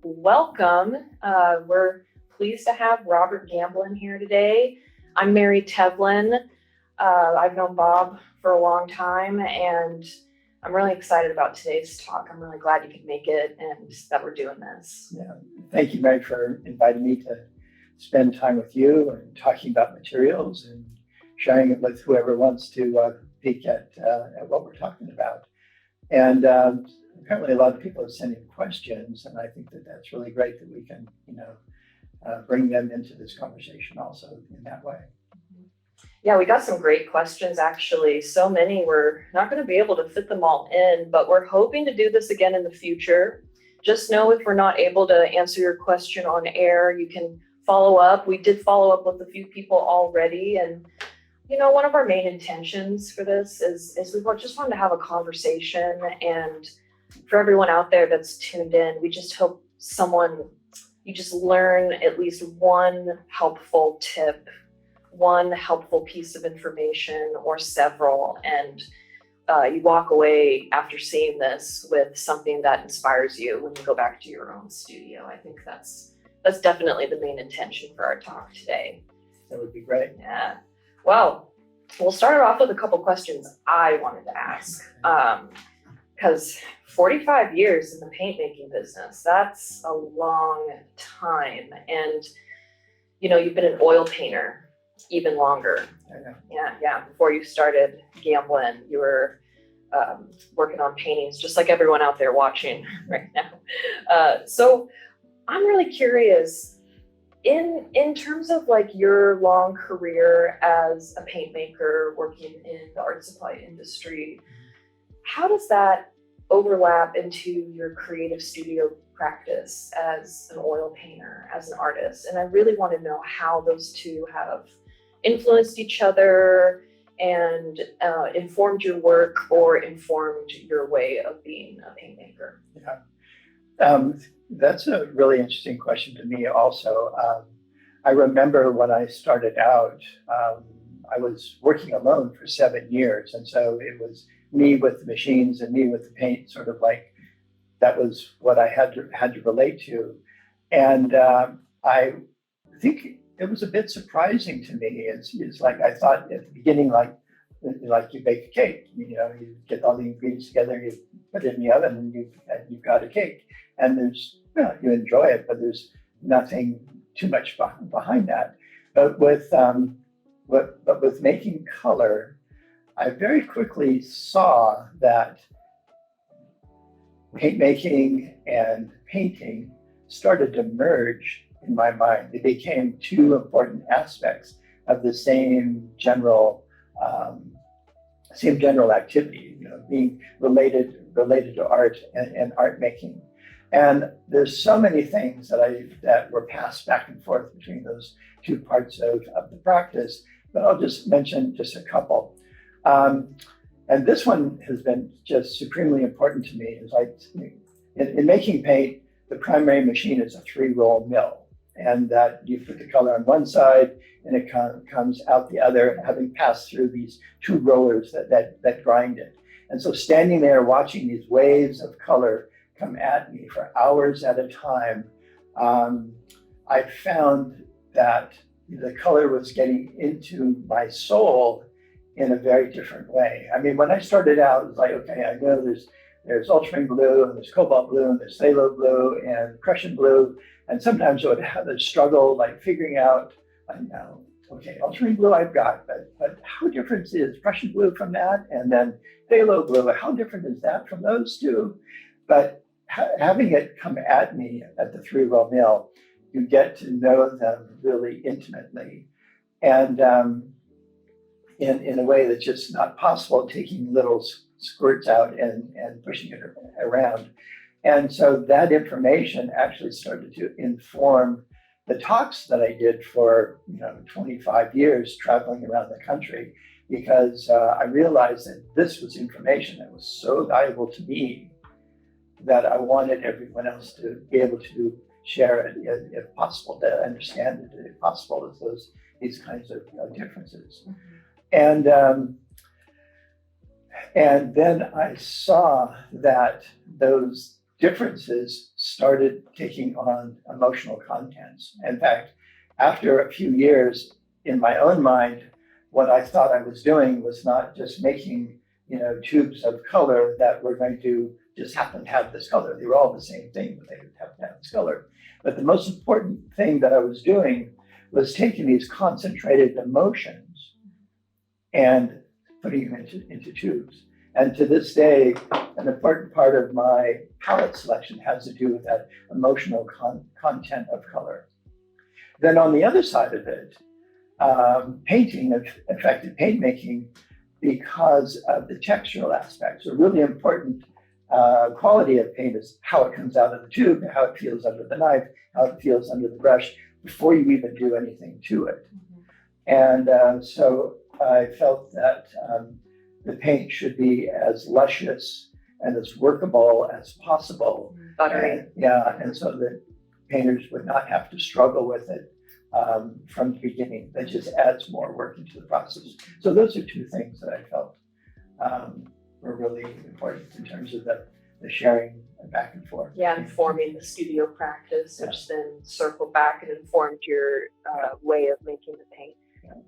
welcome. We're pleased to have Robert Gamblin here today. I'm Mary Tevlin. I've known Bob for a long time, and I'm really excited about today's talk. I'm really glad you could make it and that we're doing this. Yeah, thank you, Mary, for inviting me to spend time with you and talking about materials and sharing it with whoever wants to peek at what we're talking about. And apparently a lot of people are sending questions, and I think that that's really great that we can, bring them into this conversation also in that way. Yeah, we got some great questions, actually. So many, we're not going to be able to fit them all in, but we're hoping to do this again in the future. Just know if we're not able to answer your question on air, you can follow up. We did follow up with a few people already. And, one of our main intentions for this is we just wanted to have a conversation. And for everyone out there that's tuned in, we just hope you just learn at least one helpful tip, one helpful piece of information, or several, and you walk away after seeing this with something that inspires you when you go back to your own studio. I think that's definitely the main intention for our talk today. That would be great. Yeah. Well, we'll start off with a couple questions I wanted to ask, because 45 years in the paint making business, that's a long time. And, you've been an oil painter even longer. Yeah. Before you started Gamblin, you were working on paintings, just like everyone out there watching right now. So I'm really curious, in terms of like your long career as a paint maker working in the art supply industry, how does that overlap into your creative studio practice as an oil painter, as an artist? And I really want to know how those two have influenced each other and informed your work or informed your way of being a paint maker. Yeah. That's a really interesting question to me also. I remember when I started out, I was working alone for 7 years. And so it was me with the machines and me with the paint, sort of like that was what I had to relate to. And I think it was a bit surprising to me. It's like I thought at the beginning, like you bake a cake, you get all the ingredients together, you put it in the oven, and you've got a cake. And you enjoy it, but there's nothing too much behind that. But with making color, I very quickly saw that paint making and painting started to merge in my mind. They became two important aspects of the same general activity, being related to art and art making. And there's so many things that were passed back and forth between those two parts of the practice, but I'll just mention just a couple. And this one has been just supremely important to me. Is like in making paint, the primary machine is a 3-roll mill, and that you put the color on one side and it comes out the other, having passed through these 2 rollers that grind it. And so standing there watching these waves of color come at me for hours at a time, I found that the color was getting into my soul in a very different way. I mean, when I started out, it was like, okay, I know there's ultramarine blue, and there's cobalt blue, and there's phthalo blue, and Prussian blue, and sometimes I would have a struggle like figuring out, okay, ultramarine blue I've got, but how different is Prussian blue from that? And then phthalo blue, how different is that from those two? But having it come at me at the 3-roll mill, you get to know them really intimately, and in a way that's just not possible, taking little squirts out and pushing it around. And so that information actually started to inform the talks that I did for 25 years traveling around the country, because I realized that this was information that was so valuable to me that I wanted everyone else to be able to share it, if possible, to understand it, if possible, as these kinds of differences. And then I saw that those differences started taking on emotional contents. In fact, after a few years, in my own mind, what I thought I was doing was not just making, tubes of color that were going to just happen to have this color. They were all the same thing, but they would happen to have this color. But the most important thing that I was doing was taking these concentrated emotions and putting them into tubes. And to this day, an important part of my palette selection has to do with that emotional content of color. Then on the other side of it, painting, effective paint making, because of the textural aspects. A really important quality of paint is how it comes out of the tube, how it feels under the knife, how it feels under the brush, before you even do anything to it. And so I felt that the paint should be as luscious and as workable as possible. Buttery. And so that painters would not have to struggle with it from the beginning. That just adds more work into the process. So those are two things that I felt were really important in terms of the sharing back and forth. Yeah, informing the studio practice, which then circled back and informed your way of making the paint.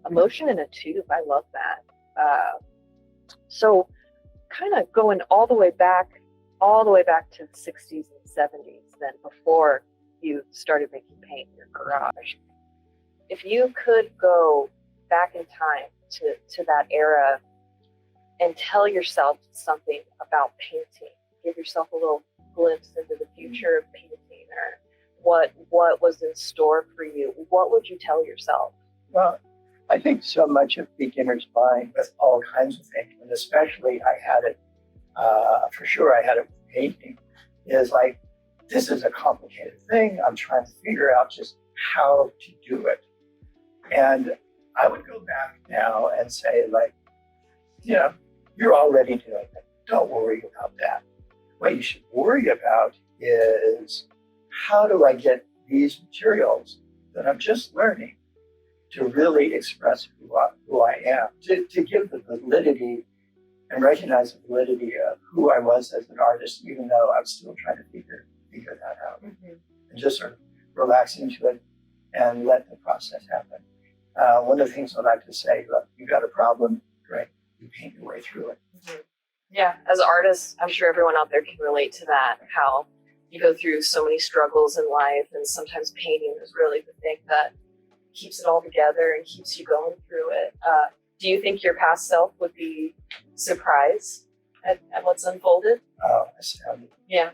Emotion in a tube, I love that. So kind of going all the way back to the 60s and 70s, then before you started making paint in your garage. If you could go back in time to that era and tell yourself something about painting, give yourself a little glimpse into the future of painting, or what was in store for you, what would you tell yourself? Well, I think so much of beginner's mind with all kinds of things, and especially I had it, for sure I had it with painting, is like, this is a complicated thing. I'm trying to figure out just how to do it. And I would go back now and say, like, you're already doing it. Don't worry about that. What you should worry about is, how do I get these materials that I'm just learning to really express who I am, to give the validity and recognize the validity of who I was as an artist, even though I was still trying to figure that out. And just sort of relax into it and let the process happen. One of the things I like to say, look, you got a problem, great, you paint your way through it. Yeah, as artists, I'm sure everyone out there can relate to that, how you go through so many struggles in life, and sometimes painting is really the thing that keeps it all together and keeps you going through it. Do you think your past self would be surprised at what's unfolded? Oh, astounding. Yeah.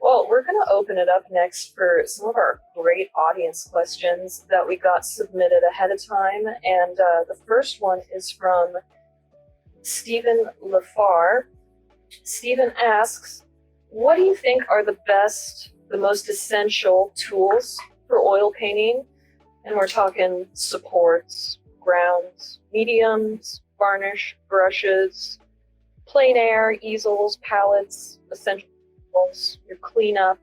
Well, we're going to open it up next for some of our great audience questions that we got submitted ahead of time. And the first one is from Stephen Lafar. Stephen asks, what do you think are the most essential tools for oil painting? And we're talking supports, grounds, mediums, varnish, brushes, plein air, easels, palettes, essentials, your cleanup.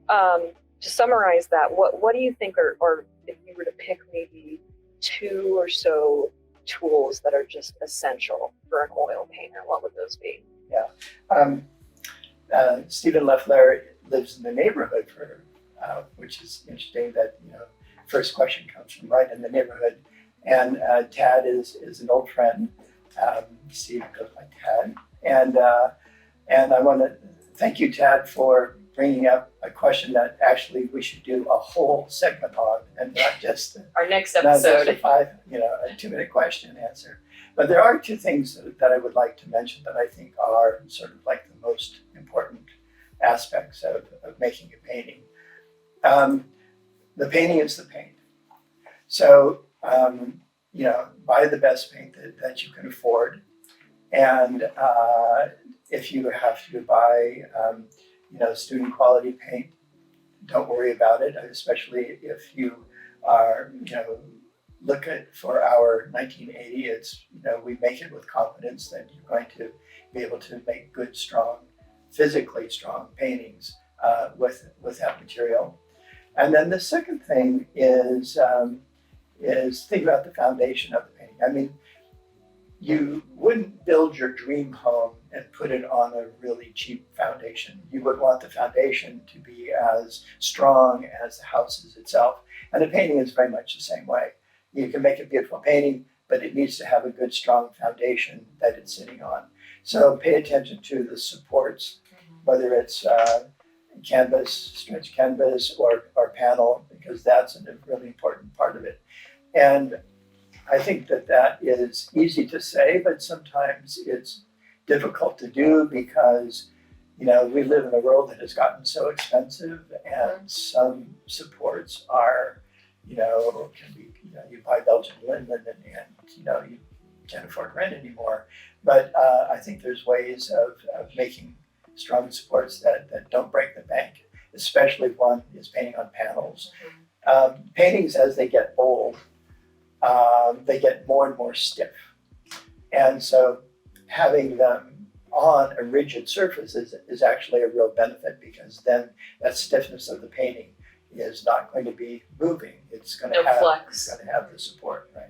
To summarize that, what do you think are, if you were to pick maybe two or so tools that are just essential for an oil painter, what would those be? Stephen Leffler lives in the neighborhood, which is interesting that, first question comes from right in the neighborhood. And Tad is an old friend. Steve goes by Tad. And I want to thank you, Tad, for bringing up a question that actually we should do a whole segment on, and not just our next episode. Not just a 2-minute question and answer. But there are two things that I would like to mention that I think are sort of like the most important aspects of making a painting. The painting is the paint. So, buy the best paint that you can afford. And if you have to buy, student quality paint, don't worry about it, especially if you are, look at for our 1980, it's, we make it with confidence that you're going to be able to make good, strong, physically strong paintings with that material. And then the second thing is think about the foundation of the painting. I mean, you wouldn't build your dream home and put it on a really cheap foundation. You would want the foundation to be as strong as the house is itself. And a painting is very much the same way. You can make a beautiful painting, but it needs to have a good, strong foundation that it's sitting on. So pay attention to the supports, whether it's canvas, stretch canvas, or panel, because that's a really important part of it. And I think that is easy to say, but sometimes it's difficult to do because, you know, we live in a world that has gotten so expensive, and some supports are, you know, can be, you know, you buy Belgian linen and you know, you can't afford rent anymore. But I think there's ways of making strong supports that don't break the bank, especially if one is painting on panels. Paintings, as they get old, they get more and more stiff. And so having them on a rigid surface is actually a real benefit, because then that stiffness of the painting is not going to be moving. It's going to have the support, right?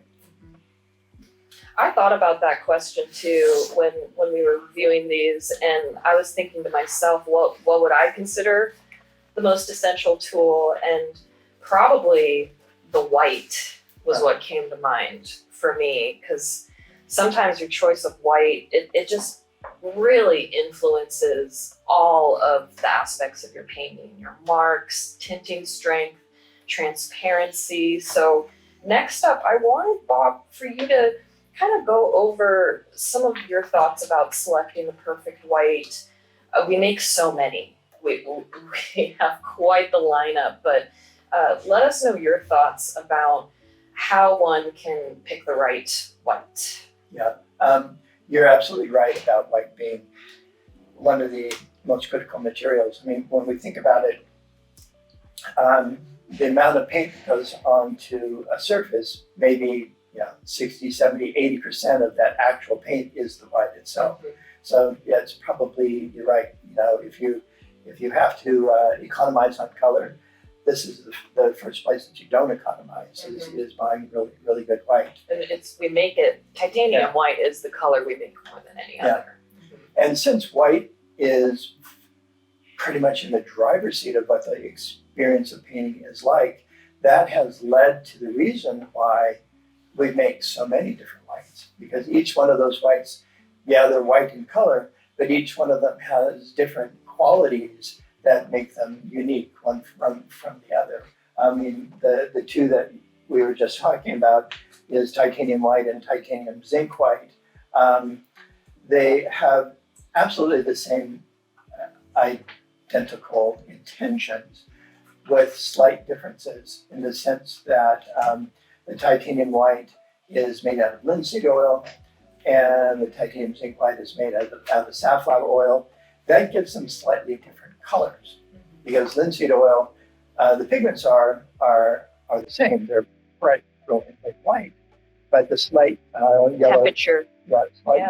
I thought about that question too when we were reviewing these, and I was thinking to myself, what would I consider the most essential tool? And probably the white was what came to mind for me, because sometimes your choice of white, it just really influences all of the aspects of your painting, your marks, tinting strength, transparency. So next up, I wanted, Bob, for you to kind of go over some of your thoughts about selecting the perfect white. We make so many. We have quite the lineup, but let us know your thoughts about how one can pick the right white. Yeah, you're absolutely right about white being one of the most critical materials. I mean, when we think about it, the amount of paint that goes onto a surface, maybe 60, 70, 80% of that actual paint is the white itself. So yeah, it's probably, you're right. You know, if you have to economize on color, this is the first place that you don't economize is buying really good white. And we make it, titanium white is the color we make more than any other. And since white is pretty much in the driver's seat of what the experience of painting is like, that has led to the reason why we make so many different whites, because each one of those whites, they're white in color, but each one of them has different qualities that make them unique one from the other. I mean, the two that we were just talking about is titanium white and titanium zinc white. They have absolutely the same identical intentions, with slight differences in the sense that the titanium white is made out of linseed oil, and the titanium zinc white is made out of safflower oil. That gives them slightly different colors, because linseed oil, the pigments are the same. They're bright, brilliant white, but the slight yellow temperature,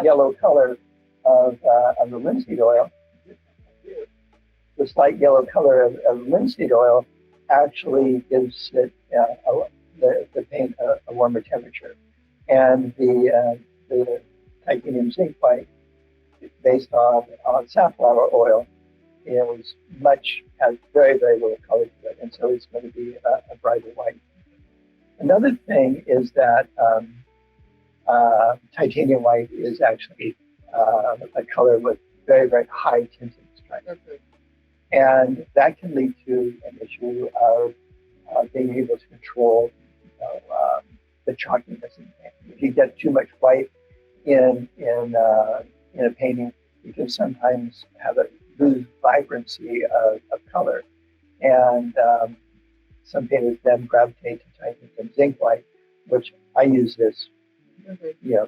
yellow color of the linseed oil, the slight yellow color of linseed oil actually gives it the paint a warmer temperature, and the titanium zinc white, based on safflower oil, has very little color to it, and so it's going to be a brighter white. Another thing is that titanium white is actually a color with very high tinting strength, and that can lead to an issue of being able to control the chalkiness in paint. If you get too much white in a painting, you can sometimes lose vibrancy of color, and some painters then gravitate to titanium zinc white, which I use this.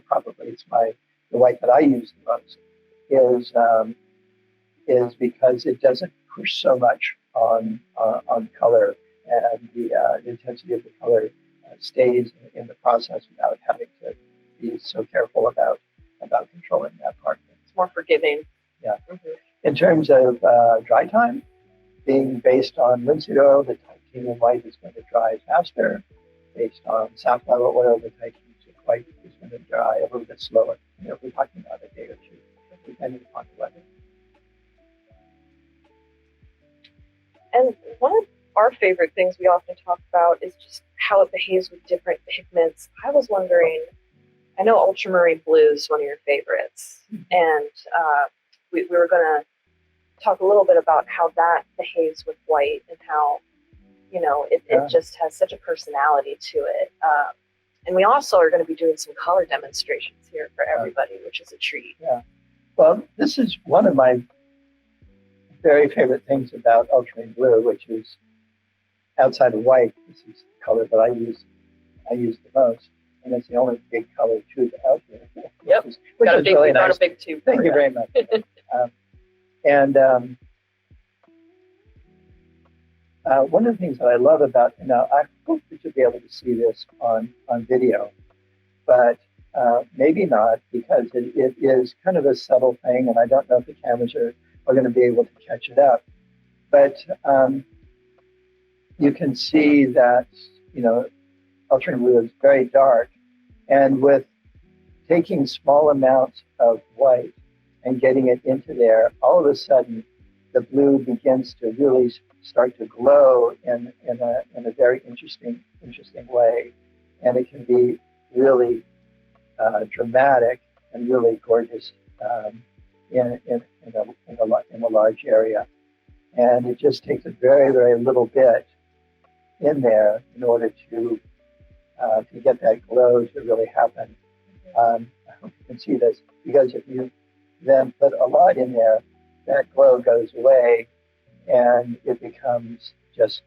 Probably it's the white that I use the most is because it doesn't push so much on color, and the intensity of the color stays in the process without having to be so careful about controlling that part. It's more forgiving. Yeah. In terms of dry time, being based on linseed oil, the titanium white is going to dry faster. Based on safflower oil, the titanium zinc white is going to dry a little bit slower. We're talking about a day or two, depending upon our favorite things we often talk about is just how it behaves with different pigments. I was wondering, I know ultramarine blue is one of your favorites, and we were going to talk a little bit about how that behaves with white and how, it just has such a personality to it. And we also are going to be doing some color demonstrations here for everybody, which is a treat. Yeah. Well, this is one of my very favorite things about ultramarine blue, which is outside of white. This is the color that I use the most, and it's the only big color tube out there. Yep. Which is We really got nice. a big tube. Thank you very much. And one of the things that I love about, now I hope that you'll be able to see this on video, but maybe not, because it is kind of a subtle thing, and I don't know if the cameras are going to be able to catch it up. But you can see that, ultramarine blue is very dark, and with taking small amounts of white and getting it into there, all of a sudden the blue begins to really start to glow in a very interesting way, and it can be really dramatic and really gorgeous in a large area. And it just takes a very, very little bit in there in order to get that glow to really happen. I hope you can see this, because if you then put a lot in there, that glow goes away, and it becomes just,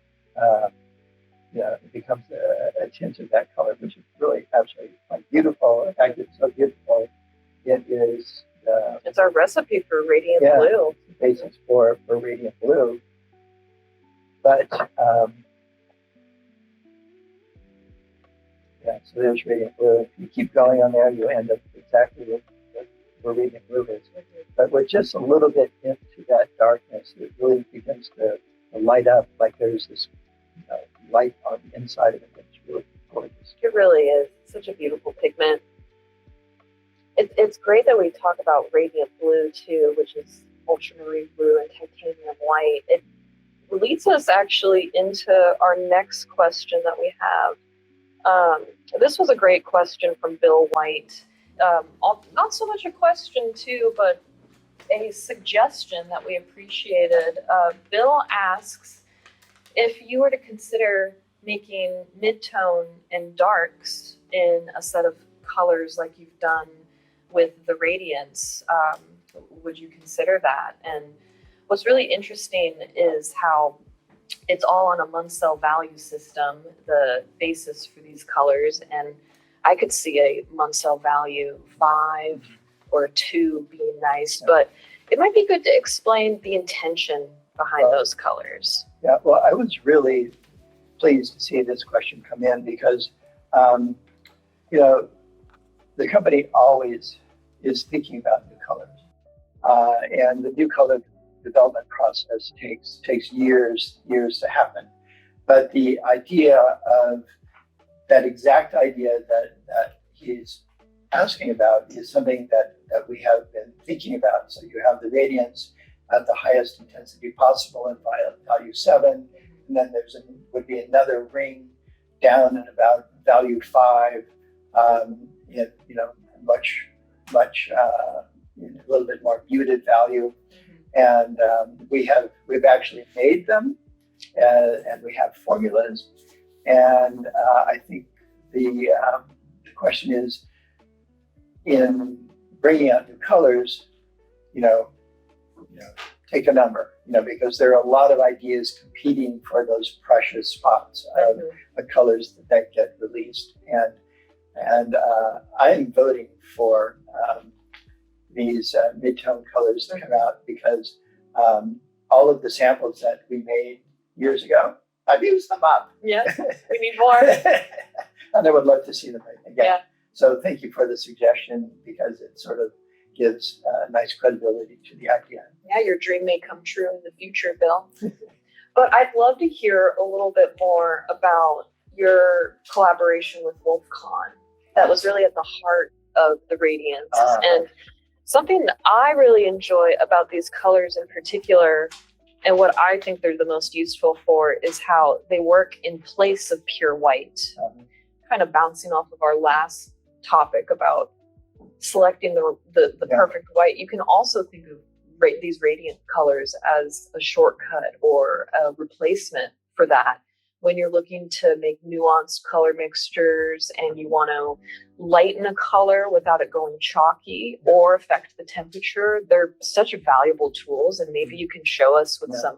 it becomes a tint of that color, which is really absolutely quite beautiful. In fact, it's so beautiful. It is. It's our recipe for radiant blue. The basics for radiant blue. But so there's radiant blue. If you keep going on there, you end up exactly where radiant blue is. But with just a little bit into that darkness, it really begins to light up, like there's this light on the inside of it that's really gorgeous. It really is such a beautiful pigment. It's great that we talk about radiant blue too, which is ultramarine blue and titanium white. It leads us actually into our next question that we have. This was a great question from Bill White. Not so much a question too, but a suggestion that we appreciated. Bill asks, if you were to consider making mid-tone and darks in a set of colors like you've done with the Radiance, would you consider that? And what's really interesting is how it's all on a Munsell value system, the basis for these colors. And I could see a Munsell value 5 or 2 being nice, but it might be good to explain the intention behind those colors. Yeah, well, I was really pleased to see this question come in, because, the company always is thinking about new colors. And the new color development process takes years to happen. But the idea of that exact idea that he's asking about is something that we have been thinking about. So you have the Radiance at the highest intensity possible in value 7, and then would be another ring down at about value 5, a little bit more muted value. And we've actually made them, and we have formulas. And I think the question is, in bringing out new colors, take a number, because there are a lot of ideas competing for those precious spots of the colors that get released. And I am voting for these mid-tone colors to come out, because all of the samples that we made years ago, I've used them up. Yes, we need more. And I would love to see them again. Yeah. So thank you for the suggestion, because it sort of gives nice credibility to the idea. Yeah, your dream may come true in the future, Bill. But I'd love to hear a little bit more about your collaboration with WolfCon. That was really at the heart of the Radiance. And something that I really enjoy about these colors in particular, And what I think they're the most useful for is how they work in place of pure white. Kind of bouncing off of our last topic about selecting the perfect white. You can also think of these radiant colors as a shortcut or a replacement for that. When you're looking to make nuanced color mixtures and you want to lighten a color without it going chalky or affect the temperature, they're such valuable tools. And maybe you can show us with some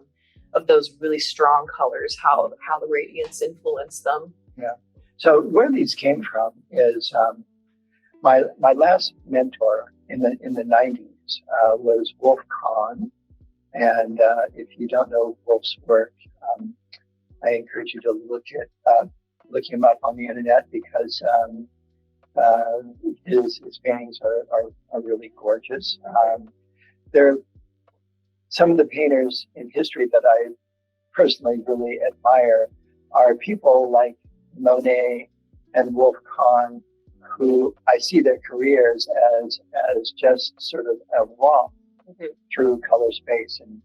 of those really strong colors how the radiance influence them. Yeah. So where these came from is my last mentor in the 90s was Wolf Kahn. And if you don't know Wolf's work, I encourage you to look him up on the internet because his paintings are really gorgeous. They're some of the painters in history that I personally really admire are people like Monet and Wolf Kahn, who I see their careers as just sort of a romp through color space. And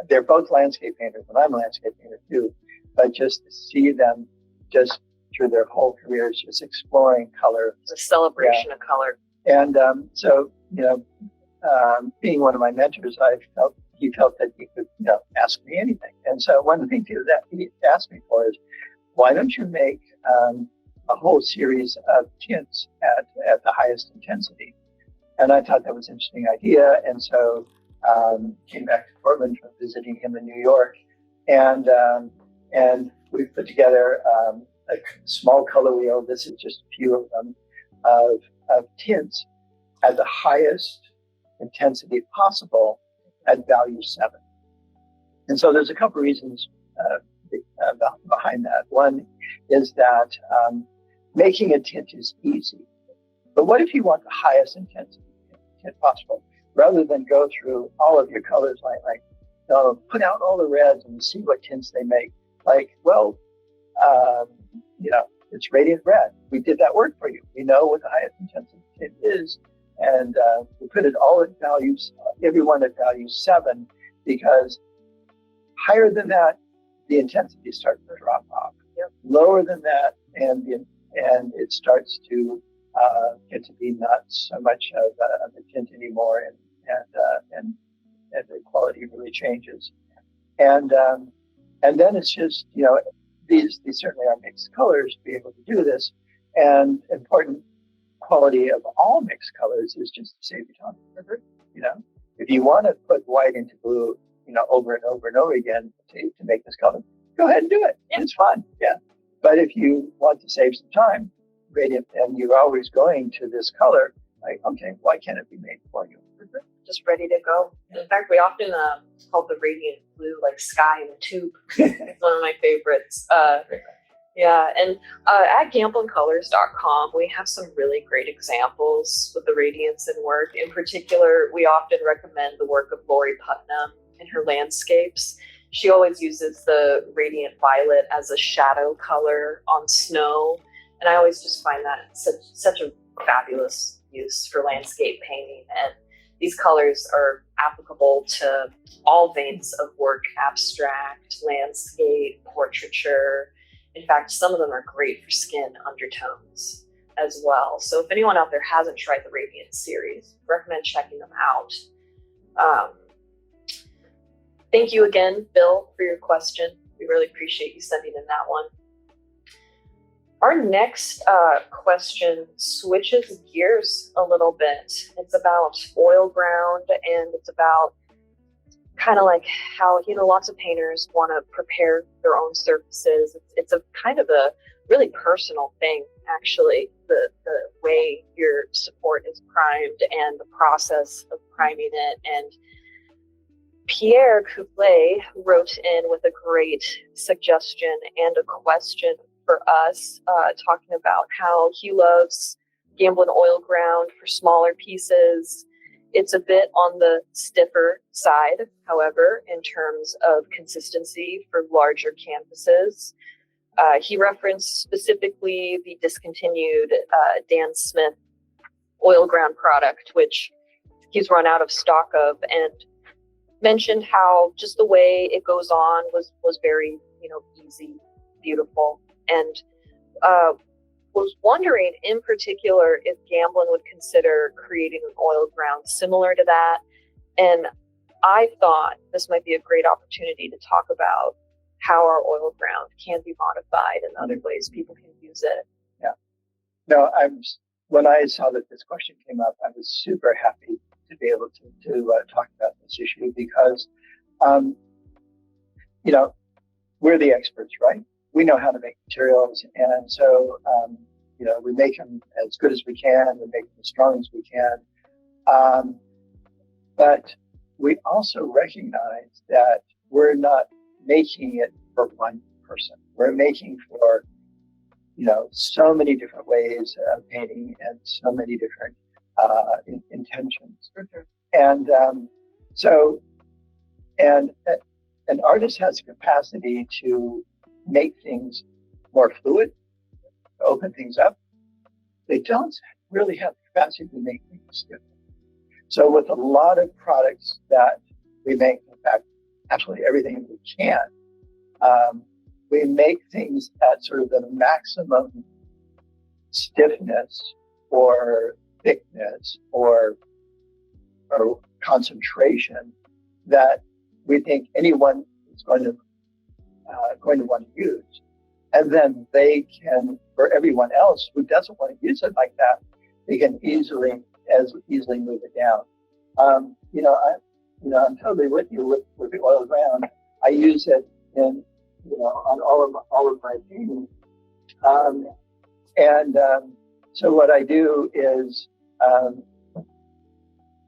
they're both landscape painters, and I'm a landscape painter too. But just to see them just through their whole careers, just exploring color. It's a celebration of color. And so, being one of my mentors, he felt that he could, ask me anything. And so one of the things that he asked me for is, why don't you make a whole series of tints at the highest intensity? And I thought that was an interesting idea. And so came back to Portland from visiting him in New York. And we put together a small color wheel. This is just a few of them of tints at the highest intensity possible at value 7. And so there's a couple reasons behind that. One is that making a tint is easy. But what if you want the highest intensity tint possible? Rather than go through all of your colors, like put out all the reds and see what tints they make. It's radiant red. We did that work for you. We know what the highest intensity tint is. And we put it all at values, everyone at value 7, because higher than that, the intensity starts to drop off. Yep. Lower than that, and it starts to get to be not so much of a tint anymore, and the quality really changes. And then it's just these certainly are mixed colors to be able to do this. And important quality of all mixed colors is just to save you time. If you want to put white into blue, over and over and over again to make this color, go ahead and do it. Yeah. It's fun. Yeah. But if you want to save some time, radiant, and you're always going to this color, like, okay, why can't it be made for you? Just ready to go. In fact, we often call the radiant blue like sky in a tube. It's one of my favorites. And at gamblincolors.com, we have some really great examples with the radiance in work. In particular, we often recommend the work of Lori Putnam in her landscapes. She always uses the radiant violet as a shadow color on snow. And I always just find that such a fabulous use for landscape painting. And these colors are applicable to all veins of work: abstract, landscape, portraiture. In fact, some of them are great for skin undertones as well. So if anyone out there hasn't tried the Radiant series, recommend checking them out. Thank you again, Bill, for your question. We really appreciate you sending in that one. Our next question switches gears a little bit. It's about oil ground, and it's about kind of like how, lots of painters want to prepare their own surfaces. It's a kind of a really personal thing, actually, the way your support is primed and the process of priming it. And Pierre Couplé wrote in with a great suggestion and a question for us, talking about how he loves Gamblin oil ground for smaller pieces. It's a bit on the stiffer side, however, in terms of consistency for larger canvases. He referenced specifically the discontinued Dan Smith oil ground product, which he's run out of stock of. And mentioned how just the way it goes on was very, easy, beautiful, and was wondering in particular if Gamblin would consider creating an oil ground similar to that. And I thought this might be a great opportunity to talk about how our oil ground can be modified and other ways people can use it. Yeah. No, when I saw that this question came up, I was super happy to be able to talk about this issue because, we're the experts, right? We know how to make materials. And so, we make them as good as we can, we make them as strong as we can. But we also recognize that we're not making it for one person. We're making for, so many different ways of painting and so many different intentions. And so, an artist has the capacity to make things more fluid, to open things up. They don't really have the capacity to make things different. So with a lot of products that we make, in fact, absolutely everything we can, we make things at sort of the maximum stiffness or thickness or concentration that we think anyone is going to want to use. And then they can, for everyone else who doesn't want to use it like that, they can easily move it down. I'm totally with you with the oil ground. I use it on all of my paintings. So what I do is,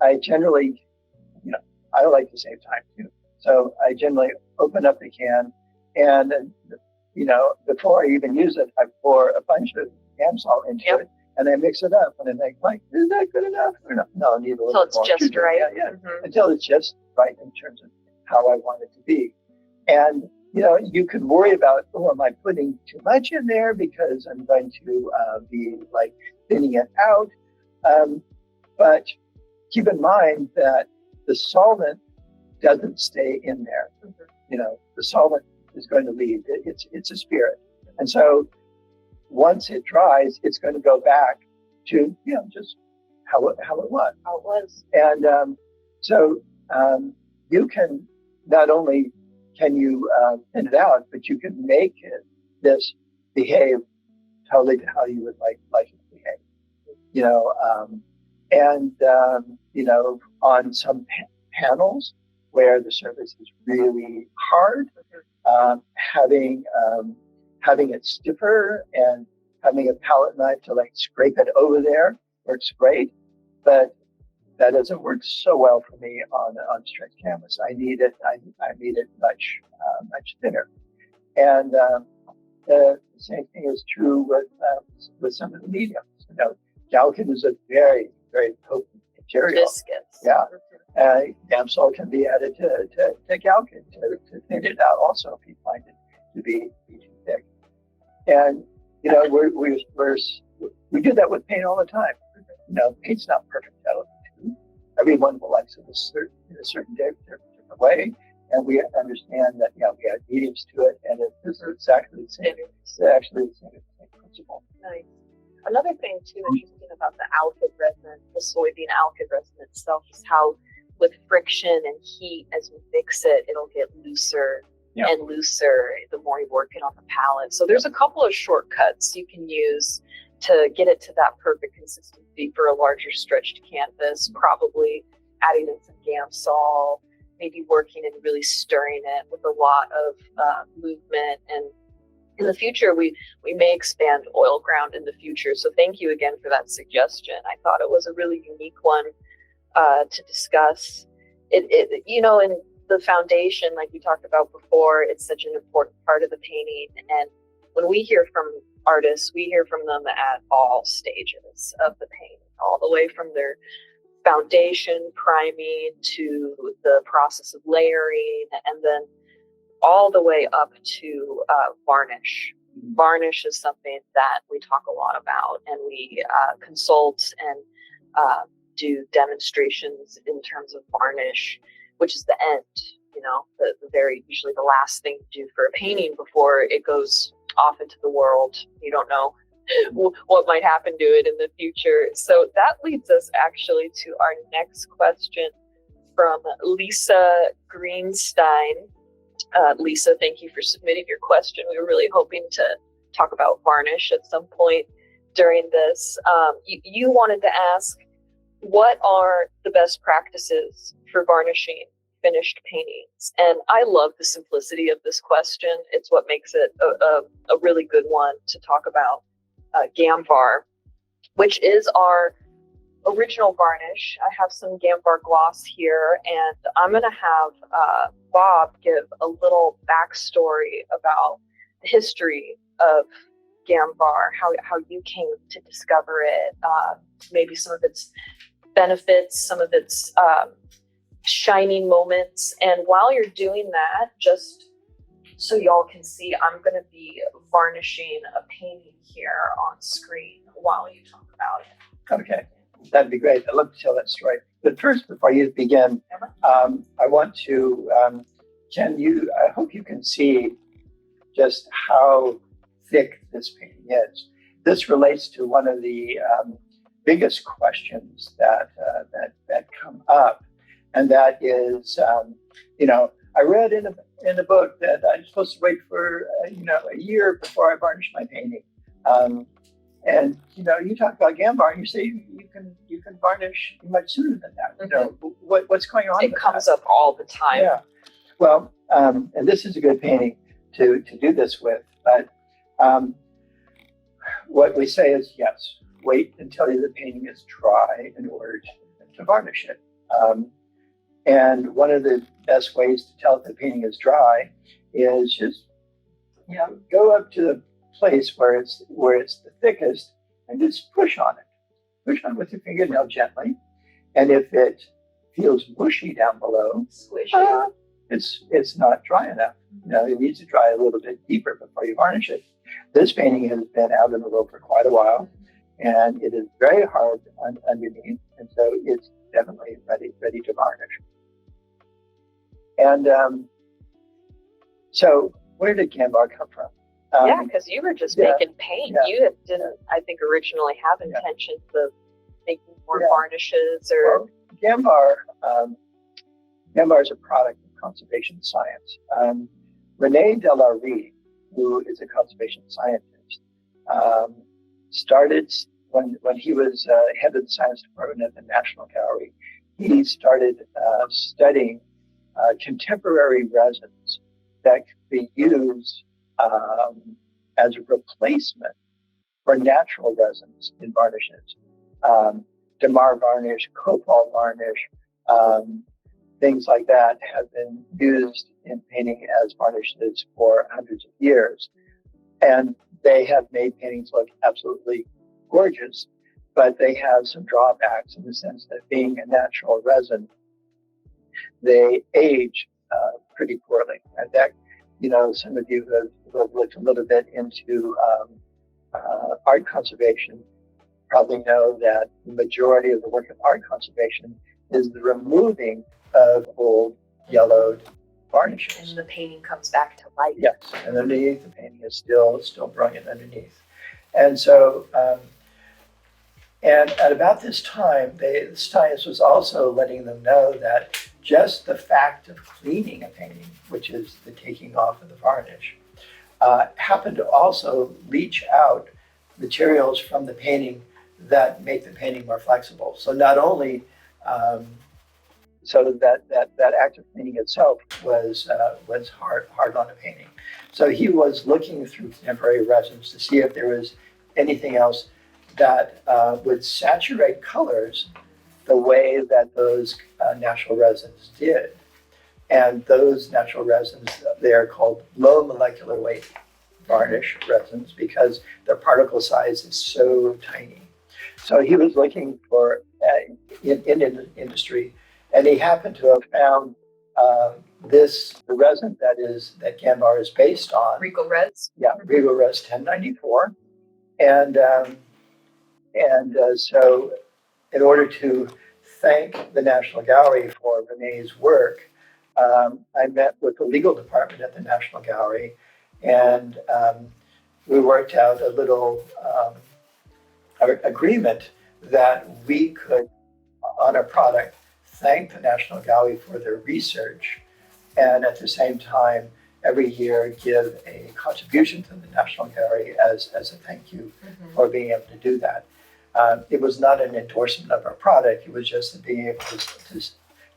I generally, I like to save time too. So I generally open up the can and, before I even use it, I pour a bunch of Gamsol into it and I mix it up and I think, like, is that good enough? Or no, I need a little bit more. Until it's just right. Yeah. Mm-hmm. Until it's just right in terms of how I want it to be. And, you can worry about, am I putting too much in there because I'm going to be like thinning it out. But keep in mind that the solvent doesn't stay in there. Mm-hmm. The solvent is going to leave. It's a spirit. And so once it dries, it's going to go back to, just how it was. And so you can not only can you thin it out, but you can make this behave totally to how you would like it to behave. On some panels where the surface is really hard, having it stiffer and having a palette knife to like scrape it over there works great, but that doesn't work so well for me on stretch canvas. I need it much thinner. And the same thing is true with some of the mediums. Galcan is a very, very potent material. Viscous. Yeah. Gamsol can be added to Galcan to thin it out also if you find it to be too thick. And we do that with paint all the time. Paint's not perfect out of the tube. Everyone will like it in a certain different way, and we understand that we add mediums to it, and this is exactly the same. It's actually the same principle. Nice. Another thing too interesting about the alkyd resin, the soybean alkyd resin itself, is how with friction and heat, as you mix it, it'll get looser and looser the more you work it on the palette. So there's a couple of shortcuts you can use to get it to that perfect consistency for a larger stretched canvas, probably adding in some Gamsol, maybe working and really stirring it with a lot of movement. And in the future, we may expand oil ground in the future. So thank you again for that suggestion. I thought it was a really unique one to discuss. In the foundation, like we talked about before, it's such an important part of the painting. And when we hear from artists, we hear from them at all stages of the painting, all the way from their foundation, priming, to the process of layering, and then all the way up to varnish. Varnish is something that we talk a lot about, and we consult and do demonstrations in terms of varnish which is the end, the very, usually the last thing to do for a painting before it goes off into the world. You don't know what might happen to it in the future. So that leads us actually to our next question from Lisa Greenstein. Lisa, thank you for submitting your question. We were really hoping to talk about varnish at some point during this. You wanted to ask, what are the best practices for varnishing finished paintings? And I love the simplicity of this question. It's what makes it a really good one to talk about. Gamvar, which is our original varnish. I have some Gamvar gloss here, and I'm going to have Bob give a little backstory about the history of Gamvar, how you came to discover it, maybe some of its benefits, some of its shining moments. And while you're doing that, just so y'all can see, I'm going to be varnishing a painting here on screen while you talk about it. Okay, that'd be great. I'd love to tell that story. But first, before you begin, I want to, I hope you can see just how thick this painting is. This relates to one of the biggest questions that come up, and that is, I read in the book that I'm supposed to wait for a year before I varnish my painting. And you talk about Gamvar, and you say you can varnish much sooner than that. What's going on? It comes up all the time. Yeah. Well, and this is a good painting to do this with. But what we say is, yes, wait until the painting is dry in order to varnish it. And one of the best ways to tell if the painting is dry is just go up to the place where it's the thickest and just push on it. Push on it with your fingernail gently. And if it feels mushy down below, it's not dry enough. It needs to dry a little bit deeper before you varnish it. This painting has been out in the road for quite a while, and it is very hard underneath, and so it's definitely ready to varnish. And so where did Gamvar come from? Because you were just making paint. Yeah. You didn't, I think, originally have intentions of making more varnishes or... Well, Gamvar is a product of conservation science. René de la Rive, who is a conservation scientist, started when he was head of the science department at the National Gallery. He started studying contemporary resins that could be used as a replacement for natural resins in varnishes. Damar varnish, copal varnish, things like that have been used in painting as varnishes for hundreds of years. And they have made paintings look absolutely gorgeous, but they have some drawbacks in the sense that being a natural resin, they age pretty poorly. In fact, some of you who have looked a little bit into art conservation probably know that the majority of the work of art conservation is the removing of old yellowed varnishes. And the painting comes back to life. Yes, and underneath the painting is still brilliant underneath. And so, and at about this time, the science was also letting them know that just the fact of cleaning a painting, which is the taking off of the varnish, happened to also leach out materials from the painting that make the painting more flexible. So not only so that act of cleaning itself was hard on the painting. So he was looking through contemporary resins to see if there was anything else that would saturate colors the way that those natural resins did. And those natural resins, they are called low molecular weight varnish resins because their particle size is so tiny. So he was looking for in industry, and he happened to have found the resin that Gamvar is based on. Regal Res? Yeah, Regal Res 1094. And so in order to thank the National Gallery for René's work, I met with the legal department at the National Gallery, and we worked out a little agreement that we could, on a product, thank the National Gallery for their research, and at the same time, every year give a contribution to the National Gallery as a thank you for being able to do that. It was not an endorsement of our product, it was just being able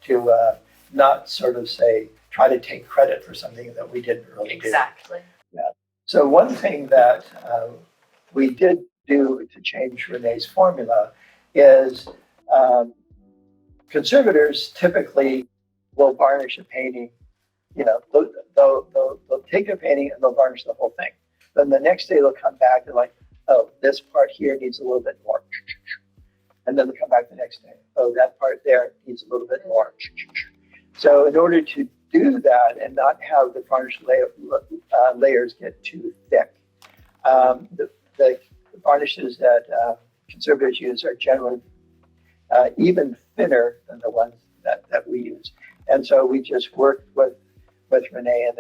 to not sort of say, try to take credit for something that we didn't really do. Exactly. Yeah. So one thing that we did do to change Renee's formula is conservators typically will varnish a painting. You know, they'll take a painting and they'll varnish the whole thing. Then the next day they'll come back and like, oh, this part here needs a little bit more. And then they'll come back the next day. Oh, that part there needs a little bit more. So in order to do that and not have the varnish layers get too thick, the varnishes that conservators use are generally even thinner than the ones that we use. And so we just worked with Renee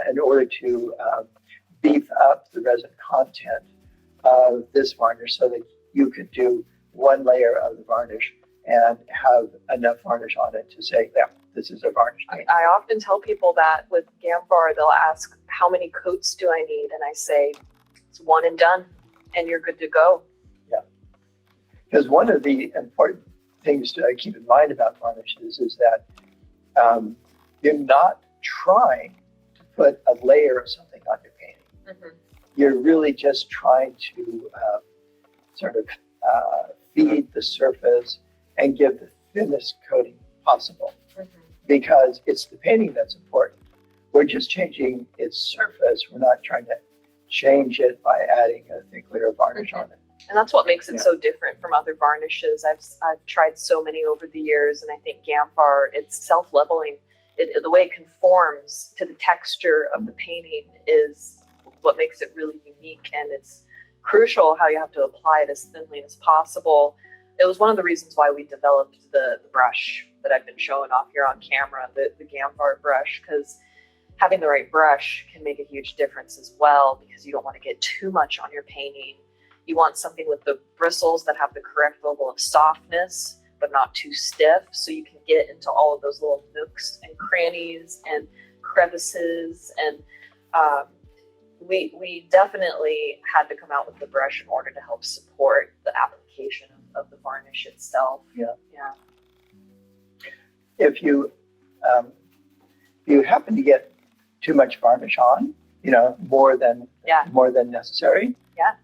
in order to beef up the resin content of this varnish so that you could do one layer of the varnish and have enough varnish on it to say, yeah, this is a varnish paint. I often tell people that with Gamvar, they'll ask, how many coats do I need? And I say, it's one and done, and you're good to go. Yeah. Because one of the important things to keep in mind about varnishes is that you're not trying to put a layer of something on your painting. You're really just trying to sort of feed the surface and give the thinnest coating possible, because it's the painting that's important. We're just changing its surface. We're not trying to change it by adding a thick layer of varnish on it. And that's what makes it so different from other varnishes. I've tried so many over the years, and I think Gamvar, it's self-leveling. The way it conforms to the texture of the painting is what makes it really unique, and it's crucial how you have to apply it as thinly as possible. It was one of the reasons why we developed the brush that I've been showing off here on camera, the Gamvar brush, because having the right brush can make a huge difference as well, because you don't want to get too much on your painting. You want something with the bristles that have the correct level of softness, but not too stiff, so you can get into all of those little nooks and crannies and crevices. And we definitely had to come out with the brush in order to help support the application of the varnish itself. Yeah. Yeah. If you happen to get too much varnish on, more than necessary. Yeah.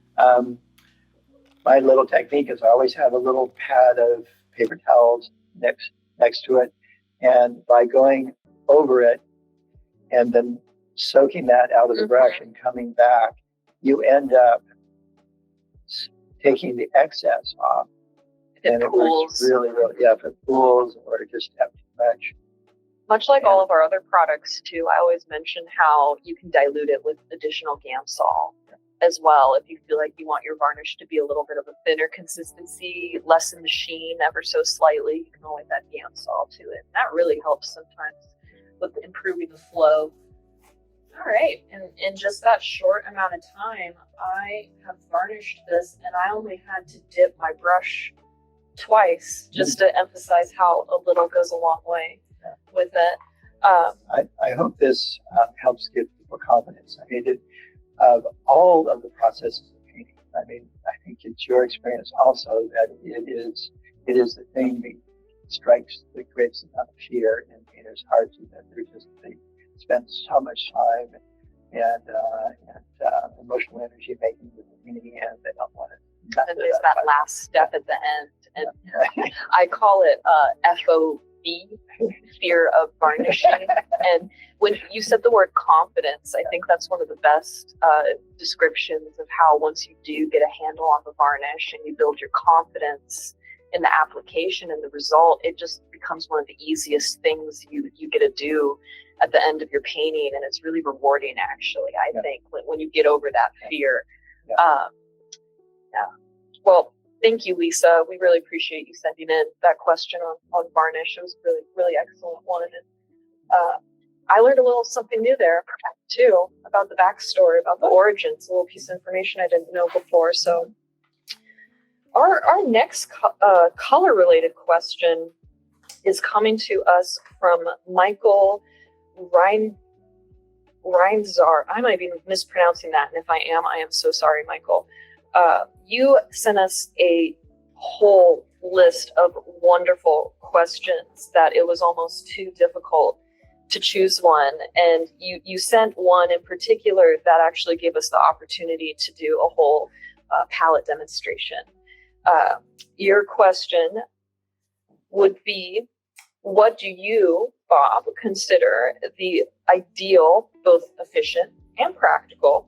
My little technique is I always have a little pad of paper towels next to it, and by going over it and then soaking that out of the brush and coming back, you end up taking the excess off. If it pools. It works really, if it pools or just have too much. Much like all of our other products too, I always mention how you can dilute it with additional Gamsol as well. If you feel like you want your varnish to be a little bit of a thinner consistency, lessen the sheen ever so slightly, you can always add Gamsol to it. And that really helps sometimes with improving the flow. All right, and in just that short amount of time, I have varnished this, and I only had to dip my brush twice just to emphasize how a little goes a long way with it. I hope this helps give people confidence. I mean, of all of the processes of painting, I mean, I think it's your experience also that it is the thing that strikes the greatest amount of fear in painters' hearts, is that they spend so much time and emotional energy making the painting, and they don't want it. And there's that last step at the end, and I call it FOB, fear of varnishing. And when you said the word confidence, I think that's one of the best descriptions of how once you do get a handle on the varnish and you build your confidence in the application and the result, it just becomes one of the easiest things you get to do at the end of your painting. And it's really rewarding, actually, I think, when you get over that fear. Well, thank you, Lisa. We really appreciate you sending in that question on varnish. It was really, really excellent one. And I learned a little something new there too about the backstory, about the origins, a little piece of information I didn't know before. So our next color related question is coming to us from Michael Reinzar. I might be mispronouncing that, and if I am so sorry, Michael. You sent us a whole list of wonderful questions that it was almost too difficult to choose one, and you sent one in particular that actually gave us the opportunity to do a whole palette demonstration. Your question would be, what do you, Bob, consider the ideal, both efficient and practical,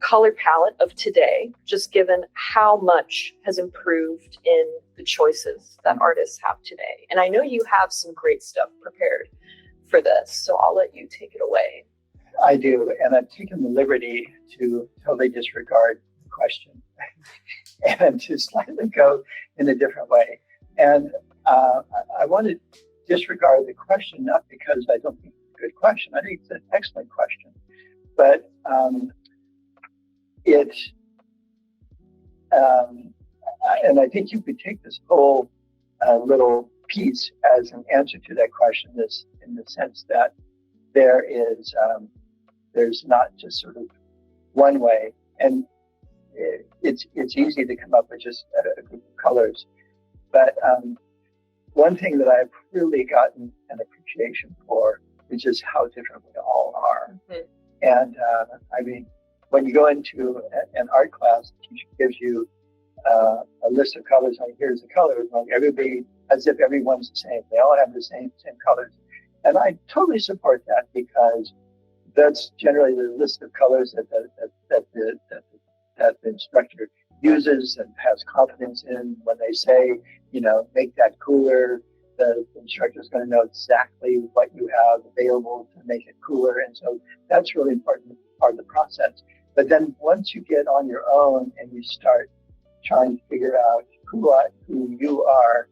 color palette of today, just given how much has improved in the choices that artists have today? And I know you have some great stuff prepared for this, so I'll let you take it away. I do, and I've taken the liberty to totally disregard the question and to slightly go in a different way. And I want to disregard the question, not because I don't think it's a good question. I think it's an excellent question, but and I think you could take this whole little piece as an answer to that question, in the sense that there's not just sort of one way, and it's easy to come up with just a group of colors. But one thing that I've really gotten an appreciation for is just how different we all are. Mm-hmm. And I mean, when you go into an art class, the teacher gives you a list of colors, like here's the colors, like everybody, as if everyone's the same. They all have the same colors. And I totally support that, because that's generally the list of colors that the instructor uses and has confidence in. When they say, make that cooler, the instructor is going to know exactly what you have available to make it cooler. And so that's really important part of the process. But then once you get on your own and you start trying to figure out who you are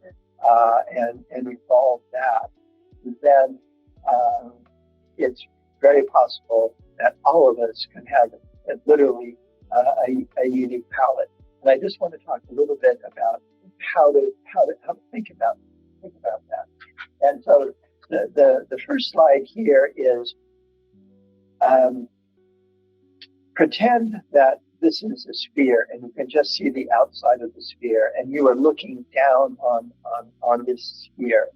and evolve that, then it's very possible that all of us can have literally a unique palette. And I just want to talk a little bit about how to think about that. And so the first slide here is pretend that this is a sphere and you can just see the outside of the sphere, and you are looking down on this sphere.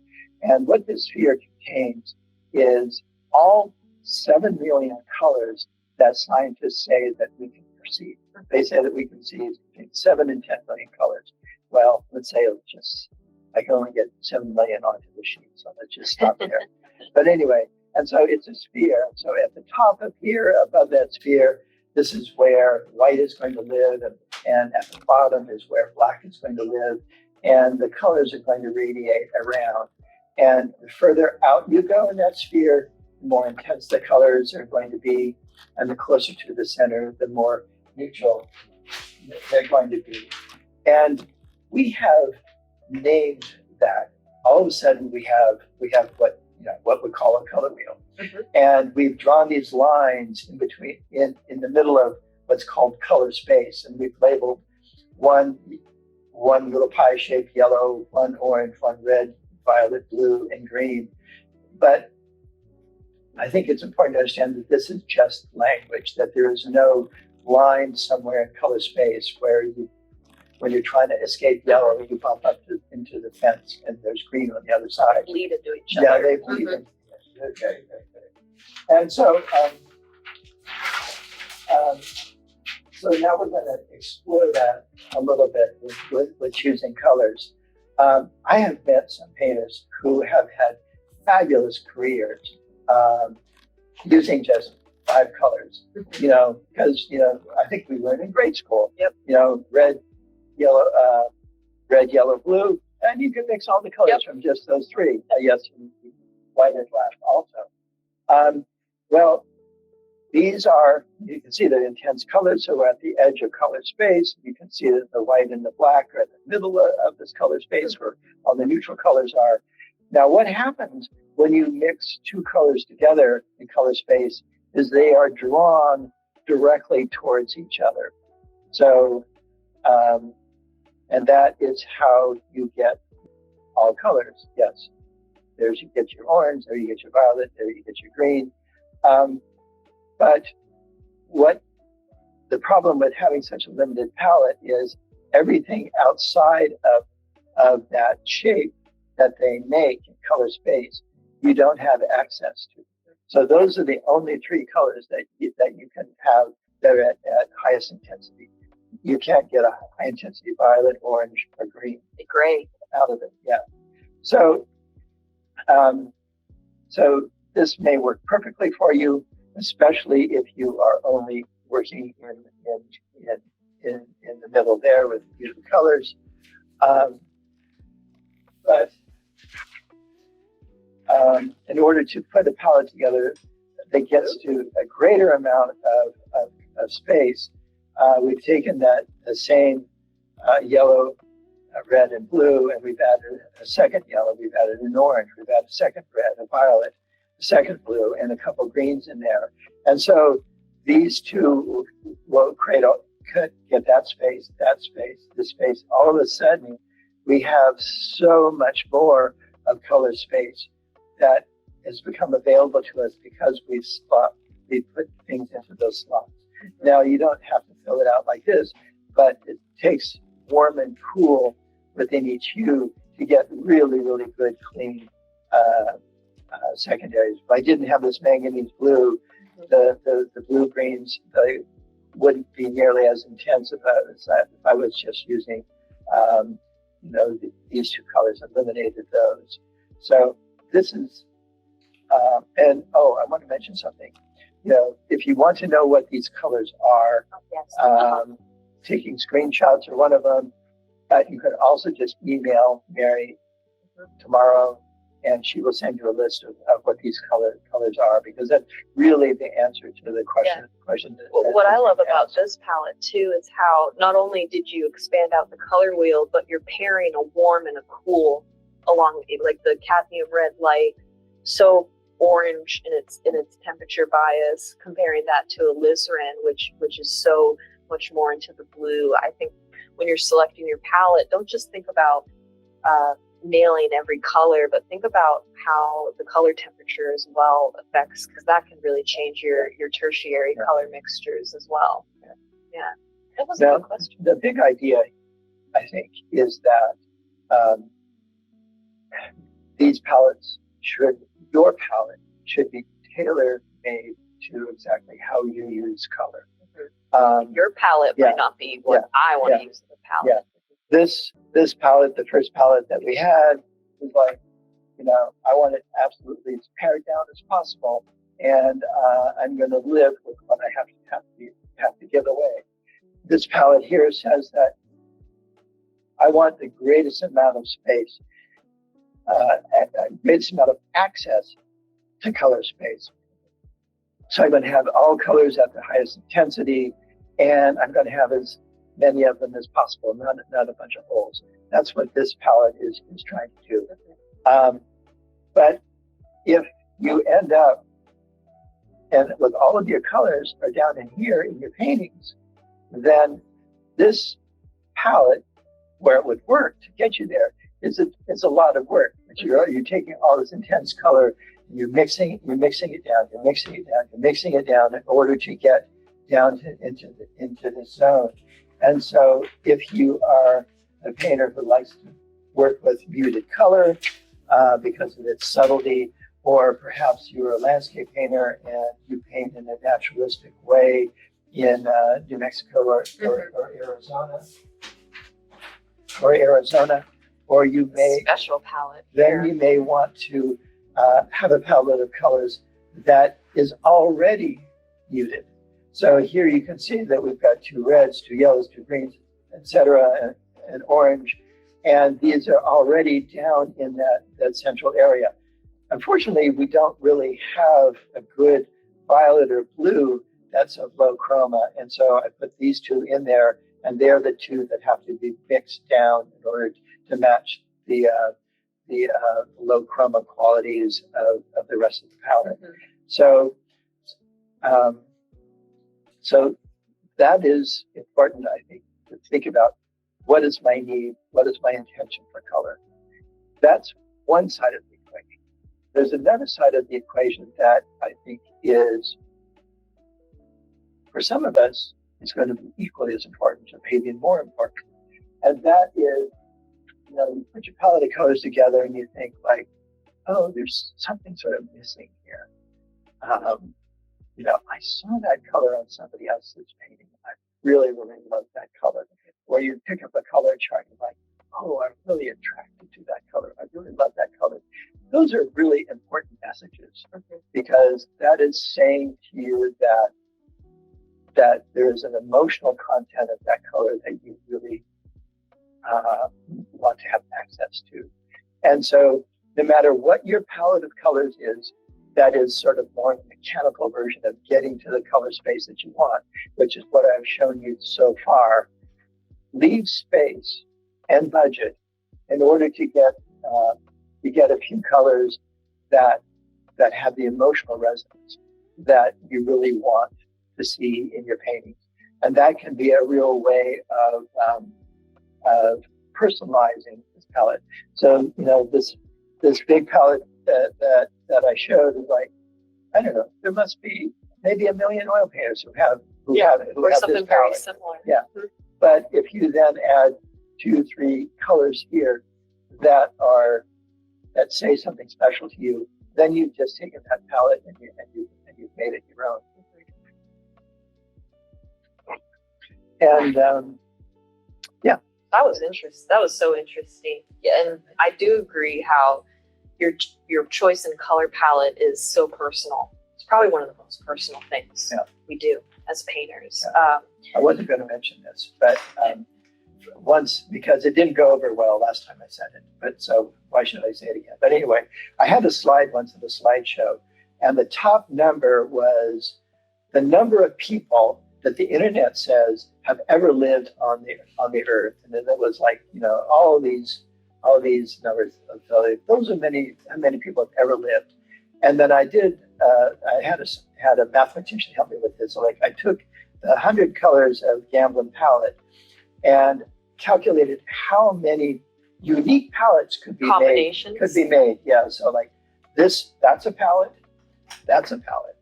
And what this sphere contains is all 7 million colors that scientists say that we can perceive. They say that we can see between 7 and 10 million colors. Well, let's say I can only get 7 million onto the sheet, so let's just stop there. But anyway, and so it's a sphere. So at the top of here, above that sphere, this is where white is going to live, and at the bottom is where black is going to live, and the colors are going to radiate around. And the further out you go in that sphere, the more intense the colors are going to be, and the closer to the center, the more neutral they're going to be. And we have named that. All of a sudden, we have what we call a color wheel. Mm-hmm. And we've drawn these lines in between, in the middle of what's called color space. And we've labeled one little pie-shaped yellow, one orange, one red, violet, blue, and green. But I think it's important to understand that this is just language, that there is no line somewhere in color space where when you're trying to escape yellow, you bump up into the fence and there's green on the other side. They bleed into each other. Yeah, they bleed into each other. Okay. And so, so now we're going to explore that a little bit with choosing colors. I have met some painters who have had fabulous careers using just 5 colors, because, I think we learned in grade school, red, yellow, blue, and you can mix all the colors from just those 3. Yes, white and black also. Well, these are, you can see the intense colors, so we're at the edge of color space. You can see that the white and the black are at the middle of this color space where all the neutral colors are. Now, what happens when you mix two colors together in color space is they are drawn directly towards each other. So, and that is how you get all colors. Yes, there's you get your orange, there you get your violet, there you get your green. But what the problem with having such a limited palette is everything outside of that shape that they make in color space, you don't have access to. So those are the only three colors that you can have that are at highest intensity. You can't get a high intensity violet, orange, or green. Gray out of it. Yeah. So, so this may work perfectly for you, especially if you are only working in the middle there with beautiful colors. But in order to put a palette together that gets to a greater amount of space, we've taken the same yellow, red, and blue, and we've added a second yellow, we've added an orange, we've added a second red, a violet, a second blue, and a couple greens in there. And so these two will could get that space, this space. All of a sudden, we have so much more of color space that has become available to us because we put things into those slots. Now, you don't have to fill it out like this, but it takes warm and cool within each hue to get really, really good, clean secondaries. If I didn't have this manganese blue, the blue greens, they wouldn't be nearly as intense if I was just using these two colors, eliminated those. So this is, and I want to mention something. If you want to know what these colors are, taking screenshots are one of them. You can also just email Mary tomorrow, and she will send you a list of what these colors are, because that's really the answer to the question. What I love about this palette too is how not only did you expand out the color wheel, but you're pairing a warm and a cool along, like the cadmium red light, so orange in its temperature bias, comparing that to alizarin, which is so much more into the blue. I think when you're selecting your palette, don't just think about nailing every color, but think about how the color temperature as well affects, because that can really change your tertiary color mixtures as well. Yeah. That was a good question. The big idea, I think, is that your palette should be tailor-made to exactly how you use color. Your palette might not be what I want to use in the palette. Yeah. This palette, the first palette that we had, was like, I want it absolutely as pared down as possible, and I'm going to live with what I have to give away. This palette here says that I want the greatest amount of space, greatest amount of access to color space. So I'm going to have all colors at the highest intensity, and I'm going to have as many of them as possible, not a bunch of holes. That's what this palette is trying to do. But if you end up, and with all of your colors are down in here in your paintings, then this palette, where it would work to get you there, it's a lot of work. But you're taking all this intense color, and you're mixing it down in order to get down into the zone. And so if you are a painter who likes to work with muted color because of its subtlety, or perhaps you're a landscape painter and you paint in a naturalistic way in New Mexico or Arizona, or you may special palette. Then you may want to have a palette of colors that is already muted. So here you can see that we've got two reds, two yellows, two greens, etc., and orange, and these are already down in that central area. Unfortunately, we don't really have a good violet or blue that's of low chroma, and so I put these two in there, and they're the two that have to be mixed down in order to match the low chroma qualities of the rest of the palette. Mhm. So, so that is important, I think, to think about what is my need, what is my intention for color. That's one side of the equation. There's another side of the equation that I think is, for some of us, is going to be equally as important, or maybe more important. And that is, you put your palette of colors together and you think like, oh, there's something sort of missing here. I saw that color on somebody else's painting. I really, really love that color. Or you pick up a color chart and like, oh, I'm really attracted to that color. I really love that color. Those are really important messages because that is saying to you that there is an emotional content of that color that you really want to have access to. And so no matter what your palette of colors is, that is sort of more mechanical version of getting to the color space that you want, which is what I've shown you so far. Leave space and budget in order to get a few colors that have the emotional resonance that you really want to see in your paintings. And that can be a real way of personalizing this palette. So, this big palette that I showed is like, I don't know, there must be maybe 1 million oil painters who have something this very palette. similar. Yeah. Mm-hmm. But if you then add 2, 3 colors here that say something special to you, then you've just taken that palette and you've made it your own. And that was interesting. That was so interesting. Yeah, and I do agree how your choice in color palette is so personal. It's probably one of the most personal things we do as painters. Yeah. I wasn't going to mention this, but once, because it didn't go over well last time I said it, but so why should I say it again? But anyway, I had a slide once in the slideshow, and the top number was the number of people that the internet says have ever lived on the earth, and then it was like all these numbers. So those are how many people have ever lived. And then I had a mathematician help me with this. So like I took the 100 colors of Gamblin palette and calculated how many unique palettes could be made. Yeah. So like that's a palette, that's a palette,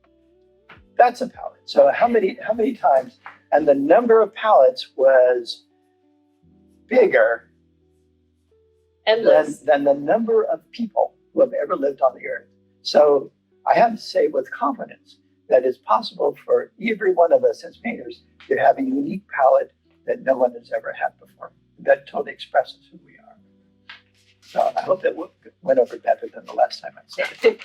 that's a palette. So how many times? And the number of palettes was bigger than the number of people who have ever lived on the earth. So I have to say with confidence that it's possible for every one of us as painters to have a unique palette that no one has ever had before, that totally expresses who we are. So I hope that went over better than the last time I said it.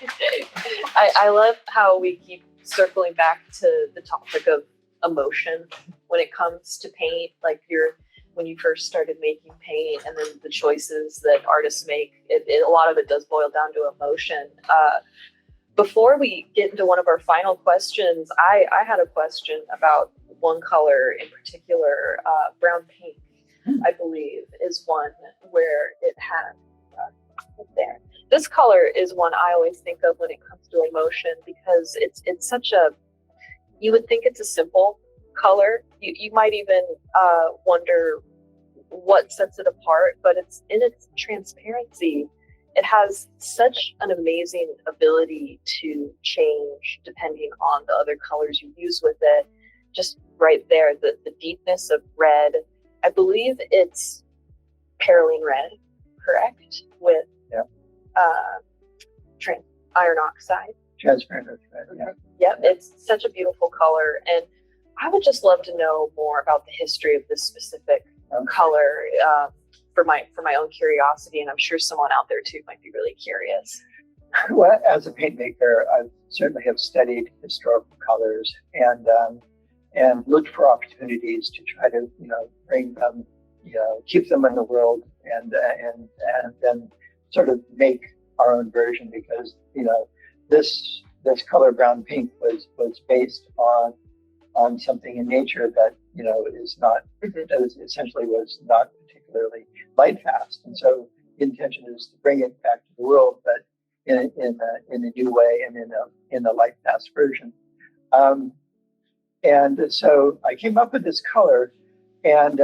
I love how we keep circling back to the topic of emotion when it comes to paint, like when you first started making paint and then the choices that artists make, a lot of it does boil down to emotion. Before we get into one of our final questions, I had a question about one color in particular, brown pink, I believe, is one where it had there. This color is one I always think of when it comes to emotion because it's such you would think it's a simple color. You might even wonder what sets it apart, but it's in its transparency. It has such an amazing ability to change depending on the other colors you use with it. Just right there, the deepness of red. I believe it's perylene red, correct? With iron oxide. Transparent red, yeah. It's such a beautiful color. And I would just love to know more about the history of this specific color for my own curiosity. And I'm sure someone out there too might be really curious. Well, as a paint maker, I certainly have studied historical colors and looked for opportunities to try to, bring them, keep them in the world and then sort of make our own version because, this color brown pink was based on something in nature that, is not, that essentially was not particularly light fast. And so intention is to bring it back to the world, but in a new way and in a light fast version. And so I came up with this color, and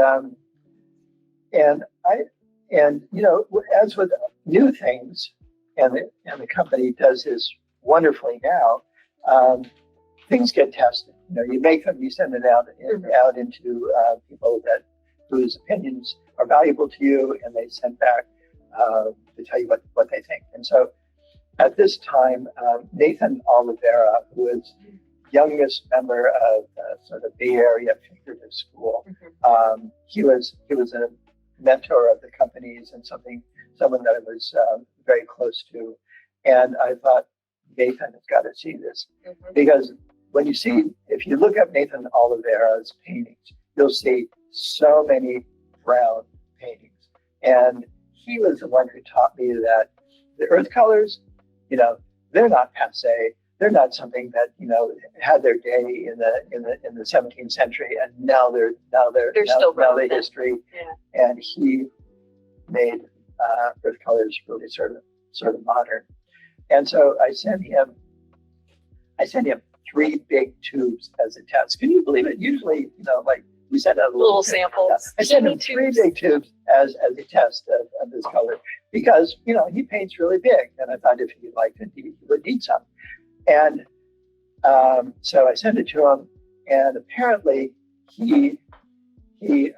you know, as with new things, and the company does this wonderfully now. Things get tested. You know, you make them, you send it out into people whose opinions are valuable to you, and they send back to tell you what they think. And so, at this time, Nathan Oliveira, who was youngest member of sort of Bay Area figurative school, he was a mentor of the companies and someone that I was very close to, and I thought Nathan has got to see this because if you look up Nathan Oliveira's paintings, you'll see so many brown paintings, and he was the one who taught me that the earth colors, you know, they're not passé. They're not something that, you know, had their day in the 17th century, and now they're history. Yeah. And he made earth colors really sort of modern. And so I sent him 3 big tubes as a test. Can you believe it? Usually, you know, like we sent out little samples. Yeah. I sent him 3 big tubes as a test of this color because, you know, he paints really big, and I thought if he liked it, he would need some. And so I sent it to him, and apparently he did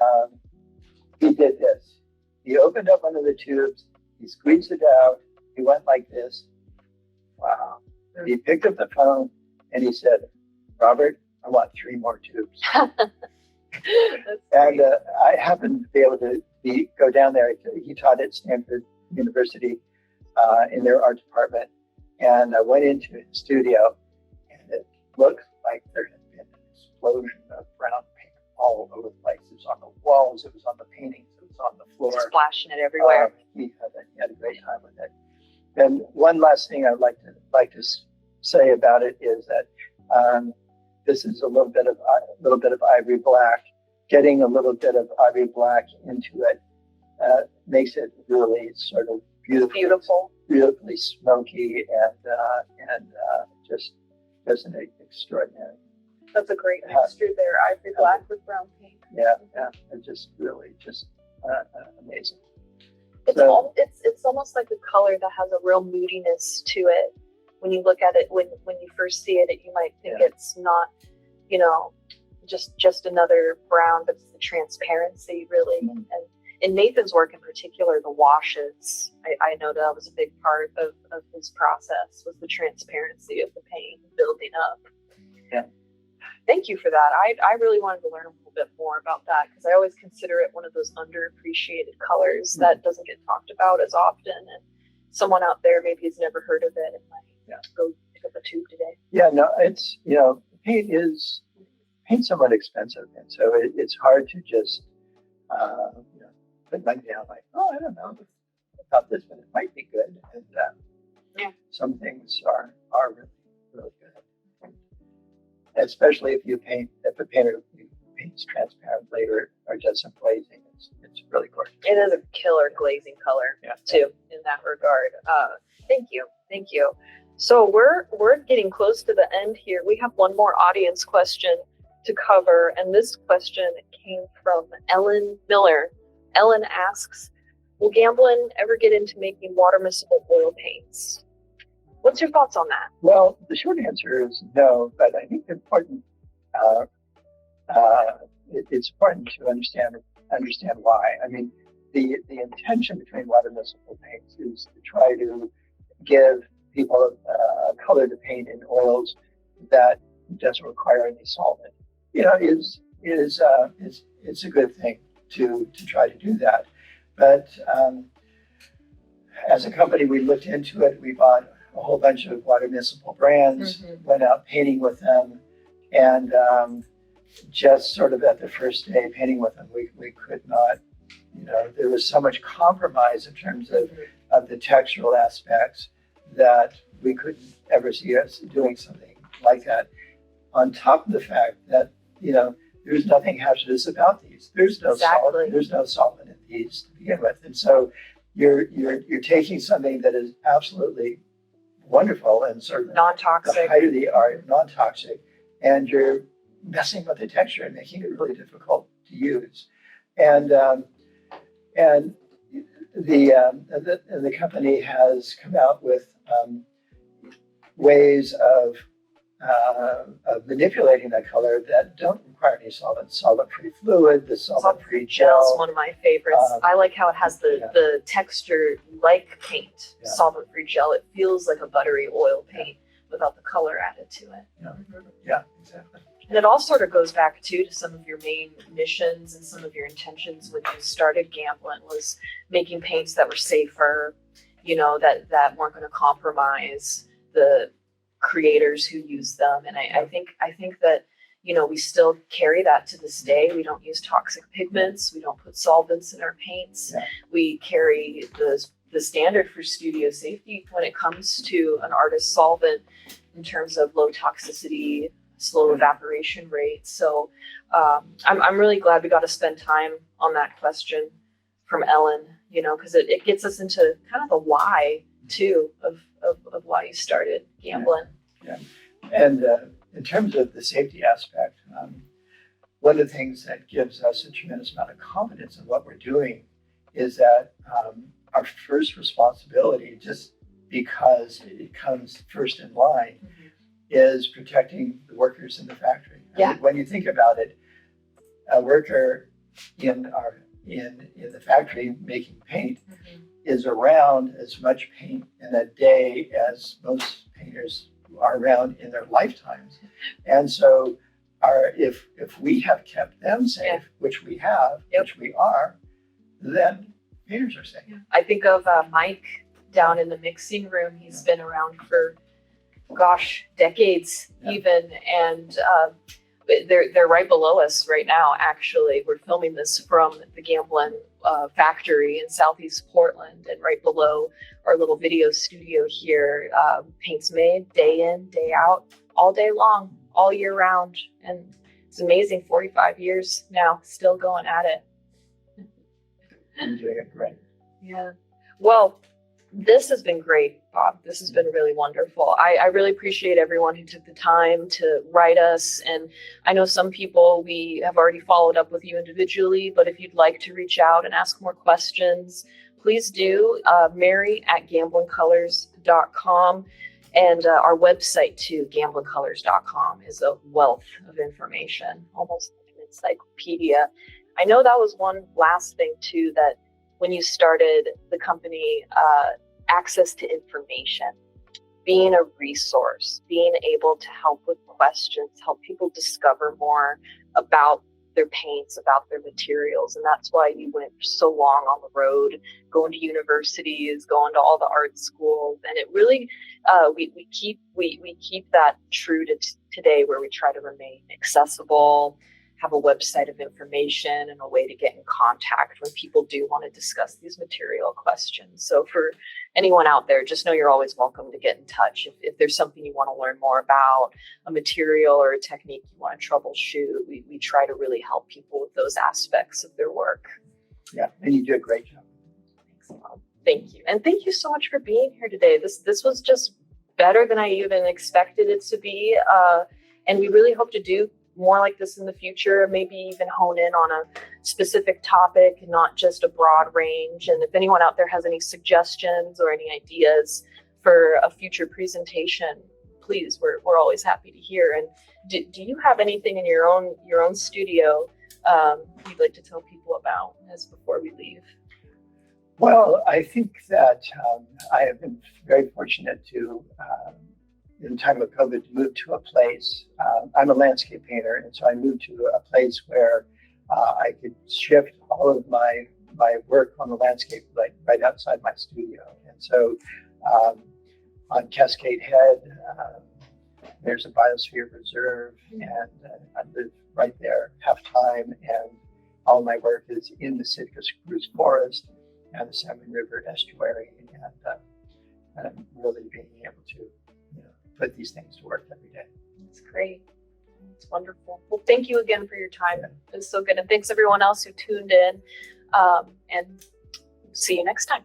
this. He opened up one of the tubes, he squeezed it out, he went like this. Wow. He picked up the phone and he said, "Robert, I want 3 more tubes." And I happened to be able to go down there. He taught at Stanford University in their art department. And I went into his studio, and it looked like there had been an explosion of brown paint all over the place. It was on the walls, it was on the paintings, it was on the floor. Splashing it everywhere. He had a great time with it. And one last thing I'd like to say about it is that this is a little bit of ivory black. Getting a little bit of ivory black into it makes it really sort of beautiful. Beautifully smoky and just an extraordinary. That's a great mixture there. Ivory black with brown paint. Yeah, it's just really amazing. It's almost like a color that has a real moodiness to it. When you look at it, when you first see it, you might think it's not, you know, just another brown, but it's the transparency really. And in Nathan's work in particular, the washes, I know that was a big part of his process, was the transparency of the paint building up. Yeah. Thank you for that. I really wanted to learn a little bit more about that because I always consider it one of those underappreciated colors that doesn't get talked about as often. And someone out there maybe has never heard of it and might go pick up a tube today. Yeah, no, it's, you know, paint's somewhat expensive. And so it's hard to just, you know, put money down like, oh, I don't know, I thought this, but it might be good. And some things are really, really good. Especially if a painter paints transparently or does some glazing, it's really gorgeous. It is a killer glazing color too, in that regard. Thank you. So we're getting close to the end here. We have one more audience question to cover, and this question came from Ellen Miller. Ellen asks, will Gamblin ever get into making water miscible oil paints? What's your thoughts on that? Well, the short answer is no, but I think it's important to understand why. I mean, the intention between water miscible paints is to try to give people a color to paint in oils that doesn't require any solvent. You know, it's a good thing to try to do that. But as a company, we looked into it. We bought a whole bunch of water miscible brands, went out painting with them, and just sort of at the first day painting with them, we could not, you know, there was so much compromise in terms of the textural aspects that we couldn't ever see us doing something like that. On top of the fact that, you know, there's nothing hazardous about these. There's no solvent in these to begin with. And so you're taking something that is absolutely wonderful and sort of the Non-toxic. height of the art, non-toxic, and you're messing with the texture and making it really difficult to use. And the company has come out with ways of manipulating that color that don't require any solvents. Solvent-free fluid, the solvent-free Gel's gel. one of my favorites. I like how it has the texture like paint, Yeah. solvent-free gel. It feels like a buttery oil paint without the color added to it. Yeah, exactly. And it all sort of goes back to some of your main missions and some of your intentions when you started Gamblin was making paints that were safer, that weren't going to compromise the creators who use them. And I think that, we still carry that to this day. We don't use toxic pigments. We don't put solvents in our paints. Yeah. We carry the standard for studio safety when it comes to an artist solvent in terms of low toxicity, slow evaporation rate. So I'm really glad we got to spend time on that question from Ellen, because it gets us into kind of the why too of why you started Gamblin. Yeah. And in terms of the safety aspect, one of the things that gives us a tremendous amount of confidence in what we're doing is that our first responsibility, just because it comes first in line, is protecting the workers in the factory. Yeah. I mean, when you think about it, a worker in the factory making paint is around as much paint in a day as most painters are around in their lifetimes. And so if we have kept them safe, which we have, which we are, then painters are safe. I think of Mike down in the mixing room. He's been around for decades even, and they're right below us right now. Actually, we're filming this from the Gamblin factory in Southeast Portland, and right below our little video studio here, paint's made day in, day out, all day long, all year round, and it's amazing. 45 years now, still going at it. I'm doing it great. Yeah. Well, this has been great, Bob. This has been really wonderful. I really appreciate everyone who took the time to write us. And I know some people we have already followed up with you individually, but if you'd like to reach out and ask more questions, please do. Mary@gamblincolors.com. And our website too, gamblincolors.com, is a wealth of information, almost like an encyclopedia. I know that was one last thing too, that when you started the company, access to information, being a resource, being able to help with questions, help people discover more about their paints, about their materials. And that's why you went so long on the road, going to universities, going to all the art schools. And it really, we keep that true to today, where we try to remain accessible, have a website of information and a way to get in contact when people do want to discuss these material questions. So for anyone out there, just know you're always welcome to get in touch. If there's something you want to learn more about, a material or a technique you want to troubleshoot, we try to really help people with those aspects of their work. Yeah, and you do a great job. Thanks, Bob. Thank you. And thank you so much for being here today. This was just better than I even expected it to be. And we really hope to do more like this in the future, maybe even hone in on a specific topic, not just a broad range. And if anyone out there has any suggestions or any ideas for a future presentation, please, we're always happy to hear. And do you have anything in your own studio you'd like to tell people about as before we leave? Well, I think that I have been very fortunate to, in the time of COVID, to move to a place. I'm a landscape painter, and so I moved to a place where I could shift all of my work on the landscape right outside my studio. And so on Cascade Head, there's a biosphere reserve, and I live right there half time, and all my work is in the Sitka spruce forest and the Salmon River estuary, and I'm really being able to put these things to work every day. That's great. It's wonderful. Well, thank you again for your time. It was so good. And thanks everyone else who tuned in. And see you next time.